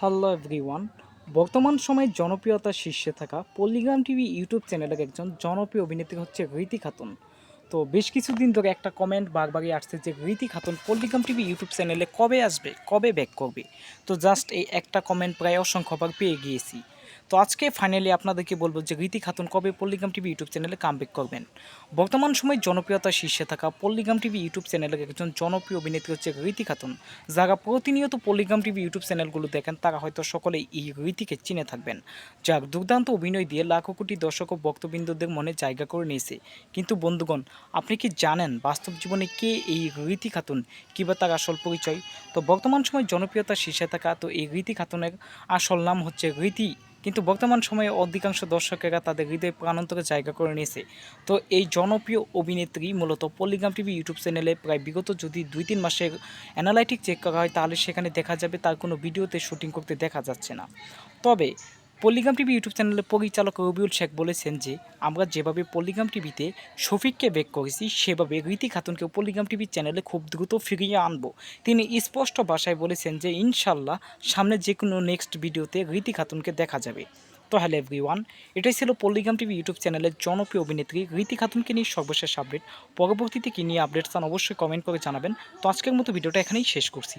Hello everyone. বর্তমান সময়ে জনপ্রিয়তার শীর্ষে থাকা পল্লিগ্রাম টিভি ইউটিউব চ্যানেলের একজন জনপ্রিয় অভিনেত্রী হচ্ছে রীতি খাতুন। তো বেশ কিছুদিন ধরে একটা কমেন্ট বারবারই আসছে যে রীতি খাতুন পল্লিগ্রাম টিভি ইউটিউব চ্যানেলে কবে আসবে, কবে ব্যাক করবে। তো জাস্ট এই একটা কমেন্ট প্রায় অসংখ্যবার পেয়ে গিয়েছি। তো আজকে ফাইনালি আপনাদেরকে বলবো যে রীতি খাতুন কবে পল্লিগ্রাম টিভি ইউটিউব চ্যানেলে কামব্যাক করবেন। বর্তমান সময়ে জনপ্রিয়তার শীর্ষে থাকা পল্লিগ্রাম টিভি ইউটিউব চ্যানেলের একজন জনপ্রিয় অভিনেত্রী হচ্ছে রীতি খাতুন। যারা প্রতিনিয়ত পল্লিগ্রাম টিভি ইউটিউব চ্যানেলগুলো দেখেন তারা হয়তো সকলেই এই রীতিকে চিনে থাকবেন, যার দুর্দান্ত অভিনয় দিয়ে লাখো কোটি দর্শক ও ভক্তবৃন্দদের মনে জায়গা করে নিয়েছে। কিন্তু বন্ধুগণ, আপনি কি জানেন বাস্তব জীবনে কে এই রীতি খাতুন, কিংবা তার আসল পরিচয়? তো বর্তমান সময়ে জনপ্রিয়তার শীর্ষে থাকা তো এই রীতি খাতুনের আসল নাম হচ্ছে রীতি, কিন্তু বর্তমান সময়ে অধিকাংশ দর্শকেরা তাদের হৃদয় প্রাণান্তরে জায়গা করে নিয়েছে। তো এই জনপ্রিয় অভিনেত্রী মূলত পল্লিগ্রাম টিভি ইউটিউব চ্যানেলে প্রায় বিগত যদি 2-3 মাসের অ্যানালাইটিক চেক করা হয় তাহলে সেখানে দেখা যাবে তার কোনো ভিডিওতে শুটিং করতে দেখা যাচ্ছে না। তবে পল্লিগ্রাম টিভি ইউটিউব চ্যানেলের পরিচালক রবিউল শেখ বলেছেন যে আমরা যেভাবে পল্লিগ্রাম টিভিতে শফিককে ব্যাক করেছি সেভাবে রীতি খাতুনকেও পল্লিগ্রাম টিভির চ্যানেলে খুব দ্রুত ফিরিয়ে আনবো। তিনি স্পষ্ট ভাষায় বলেছেন যে ইনশাল্লাহ সামনে যে কোনো নেক্সট ভিডিওতে রীতি খাতুনকে দেখা যাবে। তো হ্যালো এভরিওয়ান, এটাই ছিল পল্লিগ্রাম টিভি ইউটিউব চ্যানেলের জনপ্রিয় অভিনেত্রী রীতি খাতুনকে নিয়ে সর্বশেষ আপডেট। পরবর্তীতে কী নিয়ে আপডেট চান অবশ্যই কমেন্ট করে জানাবেন। তো আজকের মতো ভিডিওটা এখানেই শেষ করছি।